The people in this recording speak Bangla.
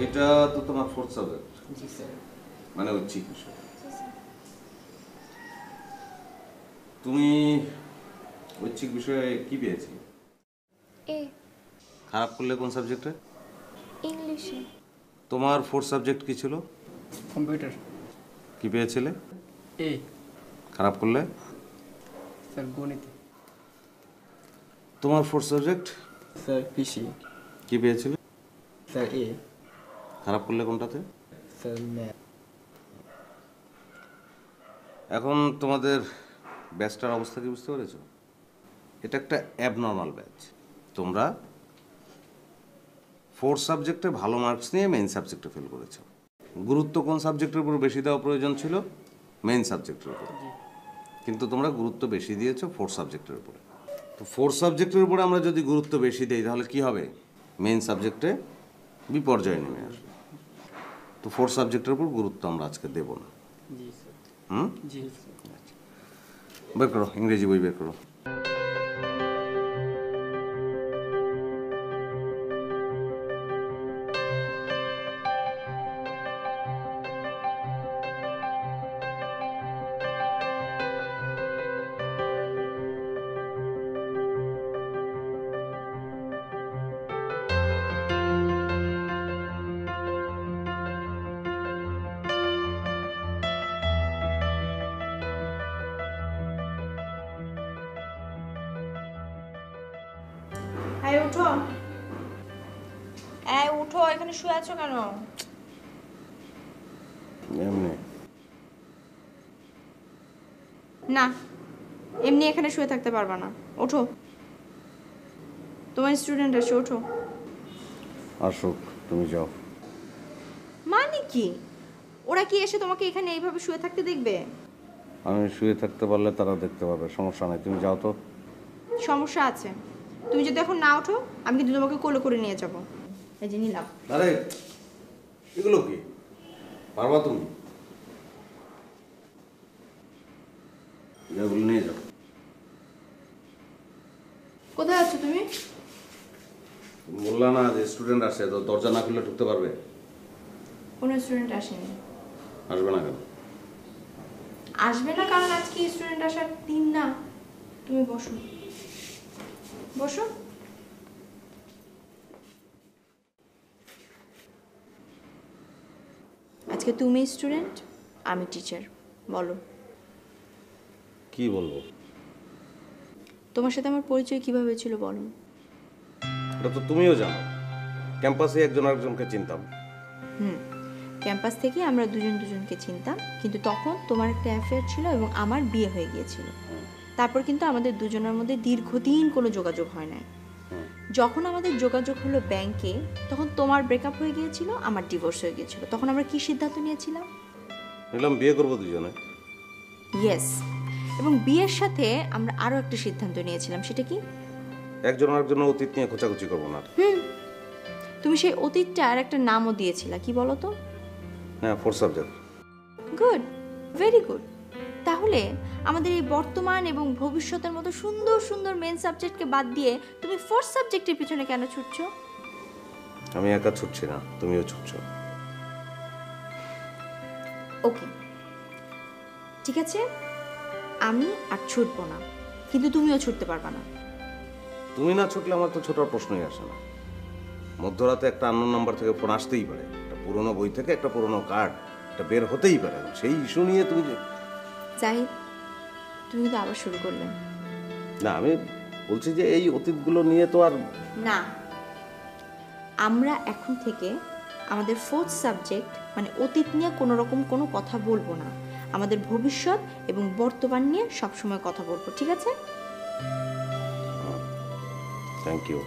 এটা তো তোমার ফোর্থ সাবজেক্ট। জি স্যার। মানে ঐচ্ছিক বিষয়। তুমি ঐচ্ছিক বিষয়ে কি পেয়েছি? এ। খারাপ করলে কোন সাবজেক্টে? ইংলিশে। তোমার ফোর্থ সাবজেক্ট কি ছিল? কম্পিউটার। কি পেয়েছিলে? এ। খারাপ করলে? স্যার গণিত। তোমার ফোর্থ সাবজেক্ট? স্যার পিসি। কি পেয়েছিলে? স্যার এ। খারাপ করলে কোনটাতে? Sir math. এখন তোমাদের ব্যাচটার অবস্থা কি বুঝতে পেরেছো? এটা একটা অ্যাবনর্মাল ব্যাচ। তোমরা ফোর্থ সাবজেক্টে ভালো মার্কস নিয়ে মেইন সাবজেক্টে ফেল করেছো। গুরুত্ব কোন সাবজেক্টের উপর বেশি দেওয়া প্রয়োজন ছিল? মেইন সাবজেক্টের উপর। কিন্তু তোমরা গুরুত্ব বেশি দিয়েছো ফোর্থ সাবজেক্টের উপরে। তো ফোর্থ সাবজেক্টের উপরে আমরা যদি গুরুত্ব বেশি দিই তাহলে কি হবে? মেইন সাবজেক্টে বিপর্যয় নেমে আসবে। তো ফোর্থ সাবজেক্টের উপর গুরুত্ব আমরা আজকে দেব না। জি স্যার। জি স্যার। বের করো, ইংরেজি বই বের করো। উঠো। উঠো, এখানে শুয়ে আছো কেন? এমনি না, এমনি এখানে শুয়ে থাকতে পারবা না। ওঠো, তোমার স্টুডেন্ট এসে ওঠো। আসুক, তুমি যাও। মানে কি? ওরা কি এসে তোমাকে এখানে এইভাবে শুয়ে থাকতে দেখবে? আমি শুয়ে থাকতে পারলে তারা দেখতে পাবে, সমস্যা নাই, তুমি যাও তো। সমস্যা আছে। তুমি যদি এখন না ওঠো আমি কিন্তু তোমাকে কোলে করে নিয়ে যাব। এই যে নিলাম। আরে এগুলো কি? পারবা তুমি? এগুলো নিয়ে যাও। কোথায় আছো তুমি? বললা না যে স্টুডেন্ট আসে, তো দরজা না খুললে ঢুকতে পারবে? কোনো স্টুডেন্ট আসেনি। আসবে না কেন? আসবে না কারণ আজকে স্টুডেন্ট আসার দিন না। তুমি বসো, বসো। আজকে তুমি স্টুডেন্ট, আমি টিচার। বলো কি বলবো? তোমার সাথে আমার পরিচয় কিভাবে হয়েছিল বলো। এটা তো তুমিও জানো, ক্যাম্পাসে একজন আরেকজনকে চিনতাম। ক্যাম্পাস থেকে আমরা দুজন দুজনকে চিনতাম, কিন্তু তখন তোমার একটা অ্যাফেয়ার ছিল এবং আমার বিয়ে হয়ে গিয়েছিল। তারপর কিন্তু আমাদের দুজনের মধ্যে দীর্ঘদিন কোনো যোগাযোগ হয় না। যখন আমাদের যোগাযোগ হলো ব্যাংকে, তখন তোমার ব্রেকআপ হয়ে গিয়েছিল, আমার ডিভোর্স হয়ে গিয়েছিল। তখন আমরা কি সিদ্ধান্ত নিয়েছিলাম? নিলাম বিয়ে করবো দুজনে। ইয়েস। এবং বিয়ের সাথে আমরা আরো একটা সিদ্ধান্ত নিয়েছিলাম। সেটা কি? একজন আরেকজনের অতীত নিয়ে খোঁচাখুচি করবো না। তুমি সেই অতীতটার একটা নামও দিয়েছিলা, কি বলো তো? হ্যাঁ, fourth subject. Good, very good. তাহলে আমাদের এই বর্তমান এবং ভবিষ্যতের মতো সুন্দর সুন্দর মেন সাবজেক্টকে বাদ দিয়ে তুমি ফোর্থ সাবজেক্টের পিছনে কেন ছুটছো? আমি একা ছুটছি না, তুমিও ছুটছো। ওকে, ঠিক আছে, আমি আর ছুটবো না, কিন্তু তুমিও ছুটতে পারবা না। তুমি না ছুটলে আমার তো ছোটার প্রশ্নই আসে না। মধ্যরাতে একটা আননোন নাম্বার থেকে ফোন আসতেই পারে, একটা পুরোনো বই থেকে একটা পুরোনো কার্ড এটা বের হতেই পারে। সেই ইস্যু নিয়ে তুমি জাহিদ, তুমি তো আবার শুরু করলে। না, আমি বলছি যে এই অতীতগুলো নিয়ে তো আর না, আমরা এখন থেকে আমাদের ফোর্থ সাবজেক্ট মানে অতীত নিয়ে কোনো রকম কোনো কথা বলবো না। আমাদের ভবিষ্যৎ এবং বর্তমান নিয়ে সবসময় কথা বলবো, ঠিক আছে? Thank you.